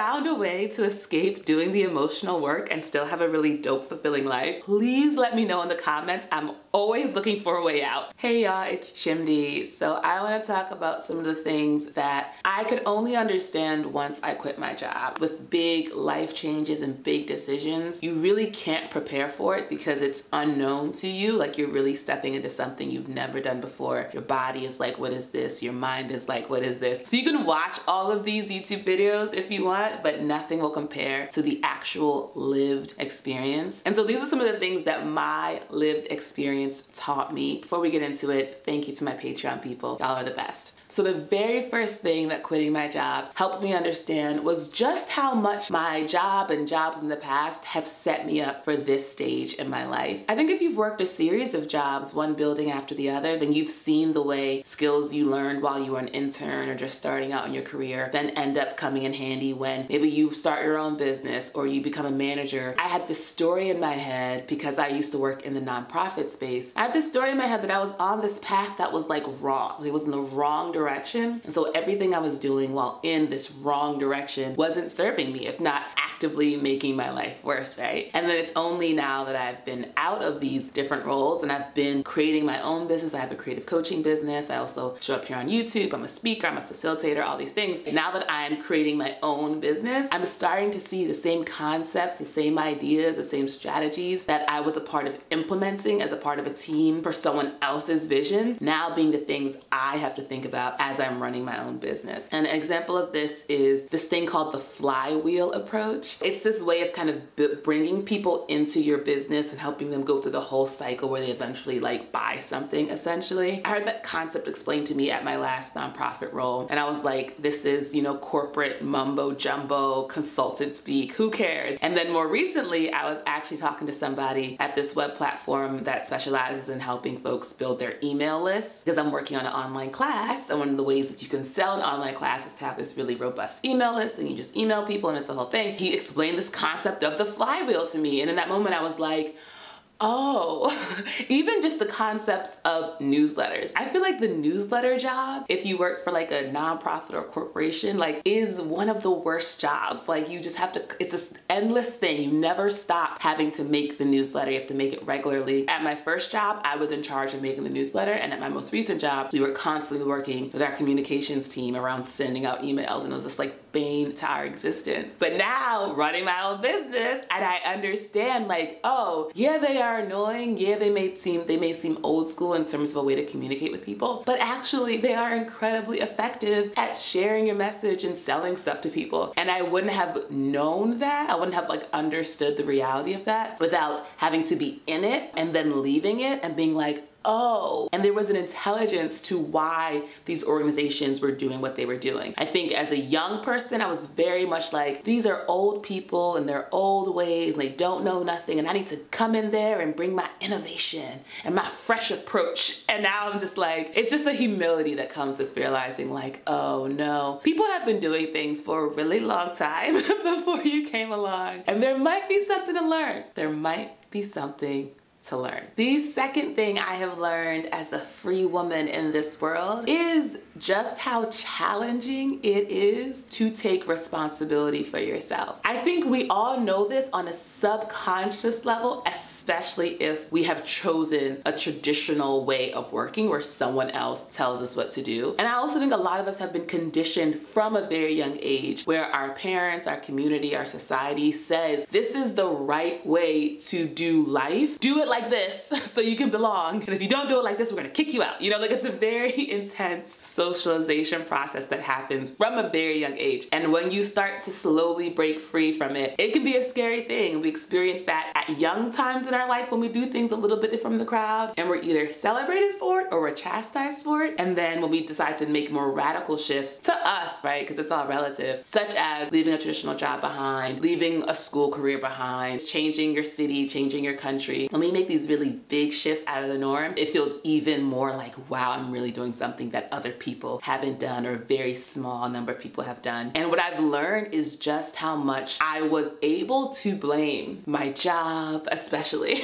found a way to escape doing the emotional work and still have a really dope, fulfilling life, please let me know in the comments. I'm always looking for a way out. Hey y'all, it's Chimdi. So I want to talk about some of the things that I could only understand once I quit my job. With big life changes and big decisions, you really can't prepare for it because it's unknown to you. Like, you're really stepping into something you've never done before. Your body is like, what is this? Your mind is like, what is this? So you can watch all of these YouTube videos if you want, but nothing will compare to the actual lived experience. And so these are some of the things that my lived experience taught me. Before we get into it, thank you to my Patreon people. Y'all are the best. So the very first thing that quitting my job helped me understand was just how much my job and jobs in the past have set me up for this stage in my life. I think if you've worked a series of jobs, one building after the other, then you've seen the way skills you learned while you were an intern or just starting out in your career then end up coming in handy when maybe you start your own business or you become a manager. I had this story in my head because I used to work in the nonprofit space. I had this story in my head that I was on this path that was like wrong. It was in the wrong direction. And so everything I was doing while in this wrong direction wasn't serving me, if not actively making my life worse, right? And then it's only now that I've been out of these different roles and I've been creating my own business. I have a creative coaching business. I also show up here on YouTube. I'm a speaker, I'm a facilitator, all these things. Now that I'm creating my own business, I'm starting to see the same concepts, the same ideas, the same strategies that I was a part of implementing as a part of a team for someone else's vision, now being the things I have to think about as I'm running my own business. And an example of this is this thing called the flywheel approach. It's this way of kind of bringing people into your business and helping them go through the whole cycle where they eventually like buy something, essentially. I heard that concept explained to me at my last nonprofit role. And I was like, this is, you know, corporate mumbo jumbo consultant speak, who cares? And then more recently, I was actually talking to somebody at this web platform that specializes in helping folks build their email lists, because I'm working on an online class. And one of the ways that you can sell an online class is to have this really robust email list and you just email people and it's a whole thing. He explained this concept of the flywheel to me. And in that moment I was like, oh, even just the concepts of newsletters. I feel like the newsletter job, if you work for like a nonprofit or corporation, like is one of the worst jobs. Like you just have to, it's this endless thing. You never stop having to make the newsletter. You have to make it regularly. At my first job, I was in charge of making the newsletter. And at my most recent job, we were constantly working with our communications team around sending out emails. And it was just like bane to our existence. But now running my own business and I understand like, oh yeah, they are annoying. Yeah, they may seem old school in terms of a way to communicate with people, but actually they are incredibly effective at sharing your message and selling stuff to people. And I wouldn't have known that. I wouldn't have like understood the reality of that without having to be in it and then leaving it and being like, oh, and there was an intelligence to why these organizations were doing what they were doing. I think as a young person, I was very much like, these are old people and their old ways and they don't know nothing and I need to come in there and bring my innovation and my fresh approach. And now I'm just like, it's just a humility that comes with realizing like, oh no, people have been doing things for a really long time before you came along. And there might be something to learn. There might be something to learn. The second thing I have learned as a free woman in this world is just how challenging it is to take responsibility for yourself. I think we all know this on a subconscious level, especially if we have chosen a traditional way of working where someone else tells us what to do. And I also think a lot of us have been conditioned from a very young age where our parents, our community, our society says this is the right way to do life. Do it like this so you can belong. And if you don't do it like this, we're gonna kick you out. You know, like it's a very intense socialization process that happens from a very young age. And when you start to slowly break free from it, it can be a scary thing. We experience that at young times in our life when we do things a little bit different from the crowd and we're either celebrated for it or we're chastised for it. And then when we decide to make more radical shifts to us, right, because it's all relative, such as leaving a traditional job behind, leaving a school career behind, changing your city, changing your country. When we make these really big shifts out of the norm, it feels even more like, wow, I'm really doing something that other people haven't done or a very small number of people have done. And what I've learned is just how much I was able to blame my job, especially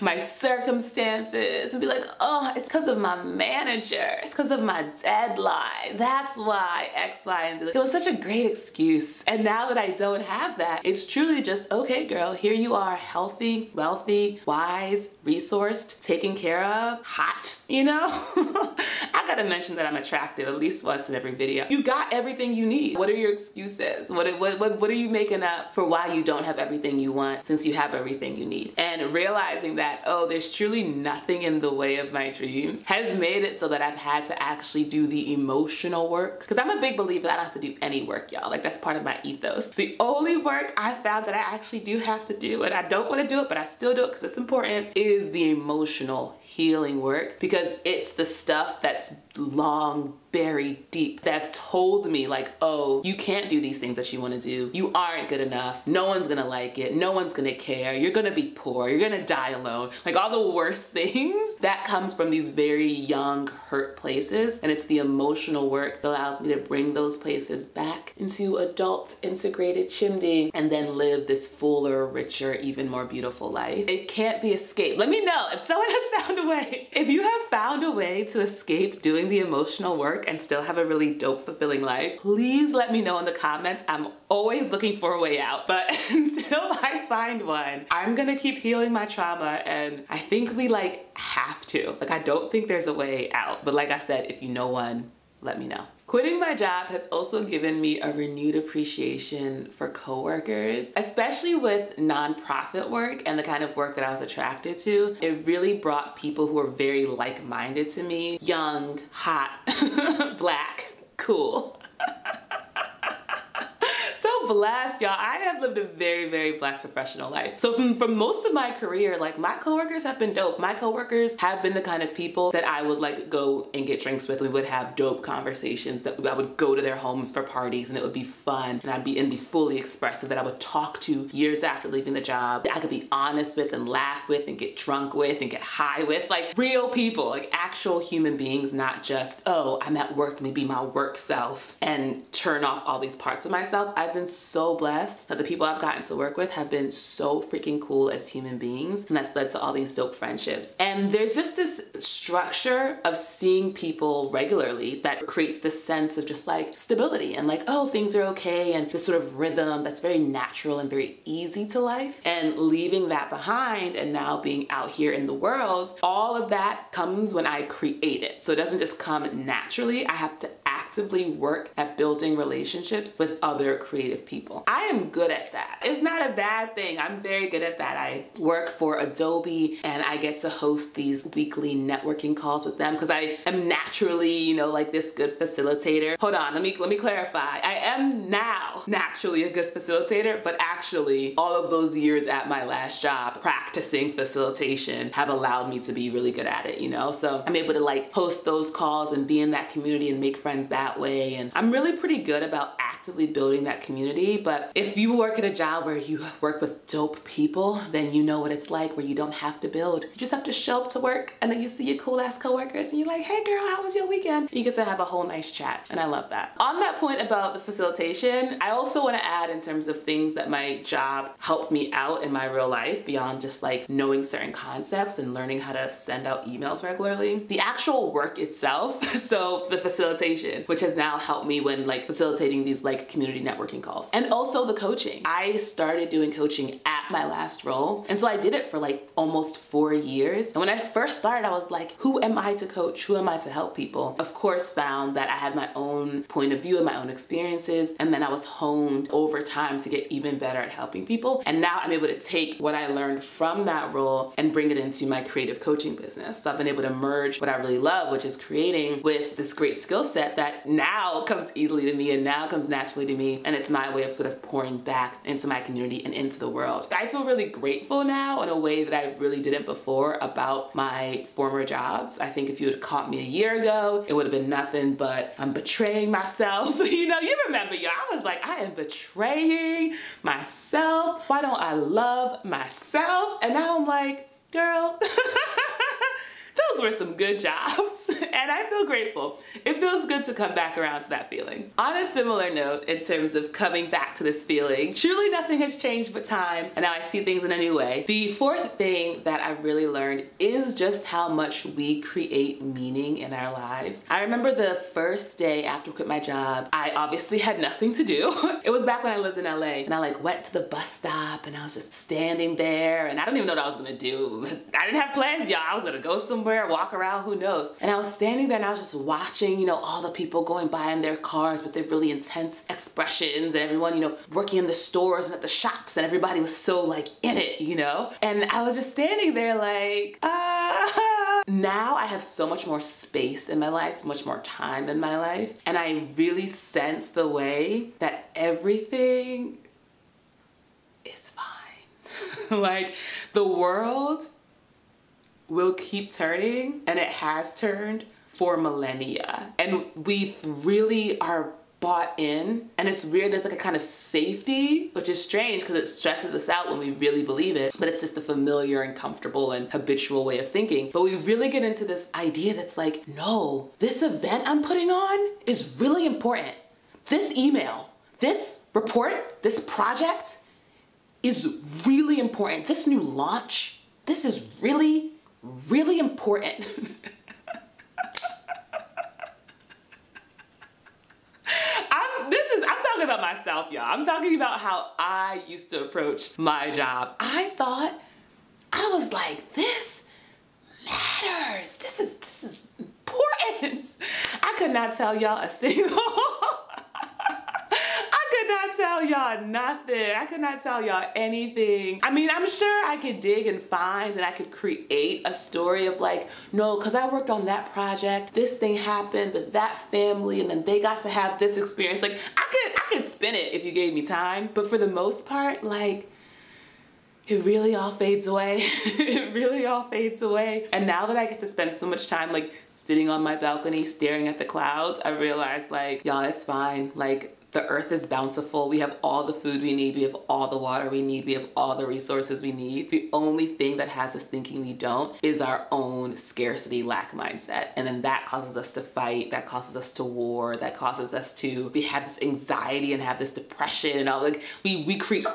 my circumstances and be like, oh, it's because of my manager. It's because of my deadline. That's why X, Y, and Z. It was such a great excuse. And now that I don't have that, it's truly just, okay, girl, here you are, healthy, wealthy, wise, resourced, taken care of, hot, you know? I gotta mention that I'm attractive at least once in every video. You got everything you need. What are your excuses? What are you making up for why you don't have everything you want since you have everything you need? And realizing that, oh, there's truly nothing in the way of my dreams has made it so that I've had to actually do the emotional work. Because I'm a big believer that I don't have to do any work, y'all. Like, that's part of my ethos. The only work I found that I actually do have to do, and I don't want to do it, but I still do it because it's important, is the emotional healing work, because it's the stuff that's long buried deep that's told me like, oh, you can't do these things that you want to do. You aren't good enough. No one's gonna like it. No one's gonna care. You're gonna be poor. You're gonna die alone. Like all the worst things that comes from these very young hurt places. And it's the emotional work that allows me to bring those places back into adult integrated chimney and then live this fuller, richer, even more beautiful life. It can't be escaped. Let me know if someone has found a way. If you have found a way to escape doing the emotional work and still have a really dope, fulfilling life, please let me know in the comments. I'm always looking for a way out, but until I find one, I'm gonna keep healing my trauma, and I think we have to. I don't think there's a way out, but like I said, if you know one, let me know. Quitting my job has also given me a renewed appreciation for coworkers, especially with nonprofit work and the kind of work that I was attracted to. It really brought people who are very like-minded to me, young, hot, black, cool. Blessed, y'all. I have lived a very, very blessed professional life. So from most of my career, my coworkers have been dope. My coworkers have been the kind of people that I would go and get drinks with. We would have dope conversations, that I would go to their homes for parties and it would be fun, and I'd be fully expressive, that I would talk to years after leaving the job, that I could be honest with and laugh with and get drunk with and get high with, real people, actual human beings, not just, oh, I'm at work, let me be my work self and turn off all these parts of myself. I've been so blessed that the people I've gotten to work with have been so freaking cool as human beings, and that's led to all these dope friendships. And there's just this structure of seeing people regularly that creates this sense of just stability and oh, things are okay, and this sort of rhythm that's very natural and very easy to life. And leaving that behind and now being out here in the world, all of that comes when I create it. So it doesn't just come naturally. I have to actively work at building relationships with other creative people. I am good at that. It's not a bad thing. I'm very good at that. I work for Adobe and I get to host these weekly networking calls with them because I am naturally, this good facilitator. Hold on, let me clarify. I am now naturally a good facilitator, but actually all of those years at my last job practicing facilitation have allowed me to be really good at it, So I'm able to host those calls and be in that community and make friends that way. And I'm really pretty good about actively building that community. But if you work at a job where you work with dope people, then you know what it's like, where you don't have to build. You just have to show up to work and then you see your cool ass coworkers and you're like, hey girl, how was your weekend? You get to have a whole nice chat, and I love that. On that point about the facilitation, I also want to add in terms of things that my job helped me out in my real life beyond just knowing certain concepts and learning how to send out emails regularly. The actual work itself, so the facilitation, which has now helped me when facilitating these community networking calls. And also the coaching. I started doing coaching at my last role. And so I did it for almost 4 years. And when I first started, I was like, who am I to coach? Who am I to help people? Of course, found that I had my own point of view and my own experiences. And then I was honed over time to get even better at helping people. And now I'm able to take what I learned from that role and bring it into my creative coaching business. So I've been able to merge what I really love, which is creating, with this great skill set that now comes easily to me and now comes naturally to me. And it's my way of sort of pouring back into my community and into the world. I feel really grateful now in a way that I really didn't before about my former jobs. I think if you had caught me a year ago, it would have been nothing but I'm betraying myself. You remember, y'all, I was like, I am betraying myself. Why don't I love myself? And now I'm like, girl, the those were some good jobs. And I feel grateful. It feels good to come back around to that feeling. On a similar note, in terms of coming back to this feeling, truly nothing has changed but time, and now I see things in a new way. The fourth thing that I've really learned is just how much we create meaning in our lives. I remember the first day after I quit my job, I obviously had nothing to do. It was back when I lived in LA, and I like went to the bus stop and I was just standing there, and I don't even know what I was gonna do. I didn't have plans, y'all. I was gonna go somewhere, walk around, who knows. And I was standing there and I was just watching, you know, all the people going by in their cars with their really intense expressions, and everyone, you know, working in the stores and at the shops, and everybody was so like in it, you know? And I was just standing there like, Now I have so much more space in my life, so much more time in my life, and I really sense the way that everything is fine. Like, the world will keep turning, and it has turned for millennia. And we really are bought in, and it's weird, there's like a kind of safety, which is strange because it stresses us out when we really believe it, but it's just a familiar and comfortable and habitual way of thinking. But we really get into this idea that's like, no, this event I'm putting on is really important. This email, this report, this project is really important. This new launch, this is really, really important. I'm talking about myself, y'all. I'm talking about how I used to approach my job. I was like, this matters. This is important. I could not tell y'all a single I could not tell y'all nothing. I could not tell y'all anything. I mean, I'm sure I could dig and find, and I could create a story of like, no, because I worked on that project, this thing happened with that family, and then they got to have this experience. Like, I could spin it if you gave me time. But for the most part, like, it really all fades away. It really all fades away. And now that I get to spend so much time like sitting on my balcony staring at the clouds, I realize like, y'all, it's fine. Like, the earth is bountiful. We have all the food we need. We have all the water we need. We have all the resources we need. The only thing that has us thinking we don't is our own scarcity lack mindset. And then that causes us to fight. That causes us to war. That causes us to have this anxiety and have this depression and all. Like, we create.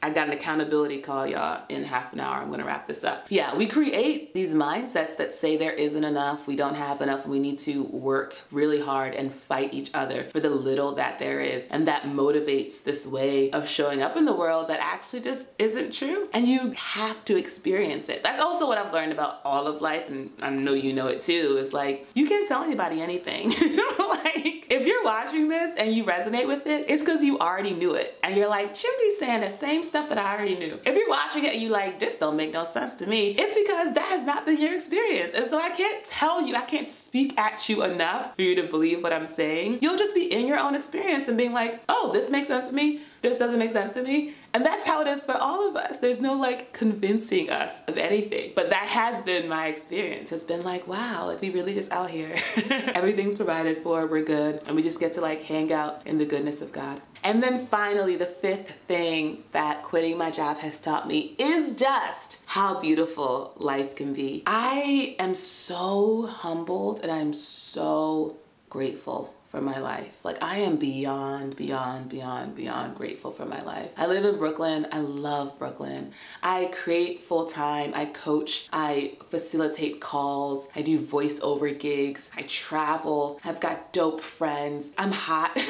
I got an accountability call, y'all, in half an hour. I'm gonna wrap this up. Yeah, we create these mindsets that say there isn't enough, we don't have enough, and we need to work really hard and fight each other for the little that there is. And that motivates this way of showing up in the world that actually just isn't true. And you have to experience it. That's also what I've learned about all of life, and I know you know it too, is like, you can't tell anybody anything. Like, if you're watching this and you resonate with it, it's because you already knew it. And you're like, Chimdy's saying the same stuff that I already knew. If you're watching it and you like, this don't make no sense to me, it's because that has not been your experience. And so I can't tell you, I can't speak at you enough for you to believe what I'm saying. You'll just be in your own experience and being like, oh, this makes sense to me, this doesn't make sense to me. And that's how it is for all of us. There's no like convincing us of anything. But that has been my experience. It's been like, wow, like we really just out here. Everything's provided for, we're good. And we just get to like hang out in the goodness of God. And then finally, the fifth thing that quitting my job has taught me is just how beautiful life can be. I am so humbled and I'm so grateful for my life. Like, I am beyond grateful for my life. I live in Brooklyn. I love Brooklyn. I create full-time. I coach. I facilitate calls. I do voiceover gigs. I travel. I've got dope friends. I'm hot.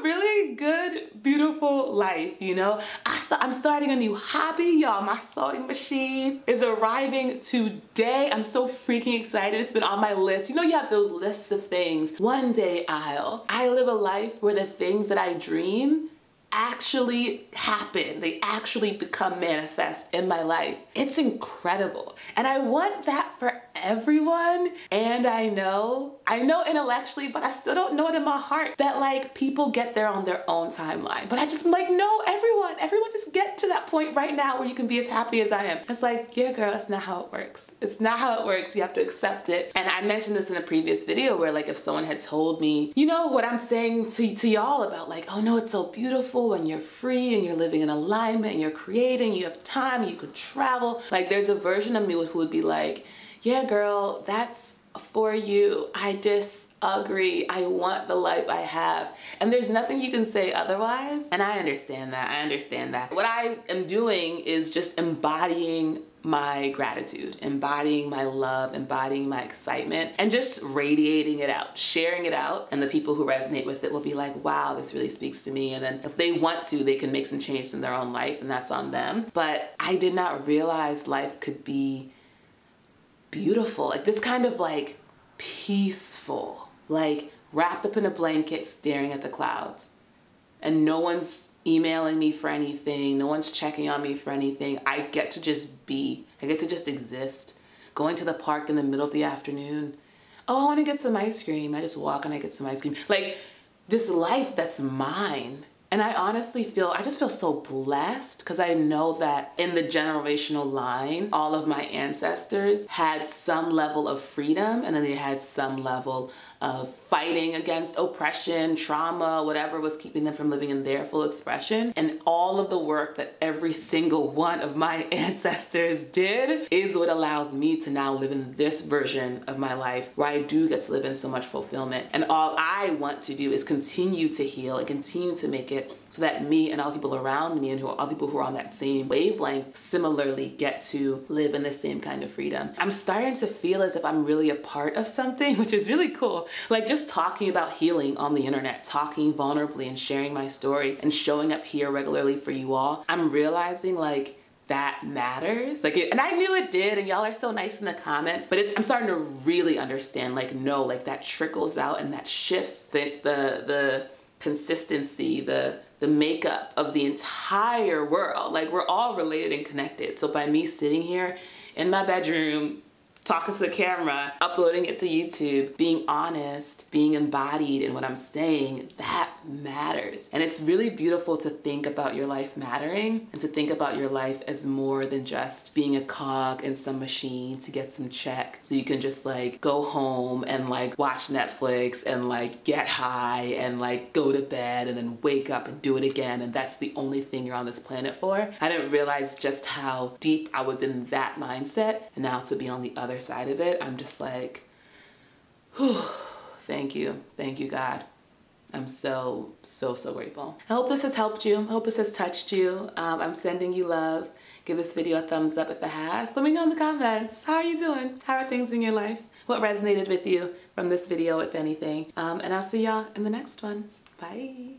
Really good, beautiful life, you know? I'm starting a new hobby, y'all. My sewing machine is arriving today. I'm so freaking excited. It's been on my list. You know, you have those lists of things. One day I live a life where the things that I dream actually happen. They actually become manifest in my life. It's incredible. And I want that for everyone. And I know intellectually, but I still don't know it in my heart that like people get there on their own timeline. But I just like, no, everyone just get to that point right now where you can be as happy as I am. It's like, yeah, girl, that's not how it works. It's not how it works. You have to accept it. And I mentioned this in a previous video where like if someone had told me, you know, what I'm saying to y'all about like, oh no, it's so beautiful, beautiful when you're free and you're living in alignment and you're creating, you have time, you can travel. Like there's a version of me who would be like, yeah, girl, that's for you. I disagree. I want the life I have. And there's nothing you can say otherwise. And I understand that. I understand that. What I am doing is just embodying my gratitude, embodying my love, embodying my excitement, and just radiating it out, sharing it out. And the people who resonate with it will be like, wow, this really speaks to me. And then if they want to, they can make some changes in their own life, and that's on them. But I did not realize life could be beautiful, like this kind of like peaceful, like wrapped up in a blanket staring at the clouds, and no one's emailing me for anything, no one's checking on me for anything. I get to just be, I get to just exist. Going to the park in the middle of the afternoon, oh, I want to get some ice cream, I just walk and I get some ice cream. Like this life that's mine. And I honestly feel, I just feel so blessed because I know that in the generational line, all of my ancestors had some level of freedom, and then they had some level of fighting against oppression, trauma, whatever was keeping them from living in their full expression. And all of the work that every single one of my ancestors did is what allows me to now live in this version of my life where I do get to live in so much fulfillment. And all I want to do is continue to heal and continue to make it so that me and all the people around me and all the people who are on that same wavelength similarly get to live in the same kind of freedom. I'm starting to feel as if I'm really a part of something, which is really cool. Like just talking about healing on the internet, talking vulnerably and sharing my story and showing up here regularly for you all. I'm realizing like that matters. Like and I knew it did, and y'all are so nice in the comments, but I'm starting to really understand, like, no, like that trickles out and that shifts the consistency, the makeup of the entire world. Like we're all related and connected. So by me sitting here in my bedroom, talking to the camera, uploading it to YouTube, being honest, being embodied in what I'm saying, that matters. And it's really beautiful to think about your life mattering and to think about your life as more than just being a cog in some machine to get some check so you can just like go home and like watch Netflix and like get high and like go to bed and then wake up and do it again, and that's the only thing you're on this planet for. I didn't realize just how deep I was in that mindset, and now to be on the other side of it, I'm just like, whew, thank you, God. I'm so grateful. I hope this has helped you. I hope this has touched you. I'm sending you love. Give this video a thumbs up if it has. Let me know in the comments. How are you doing? How are things in your life? What resonated with you from this video, if anything? And I'll see y'all in the next one. Bye.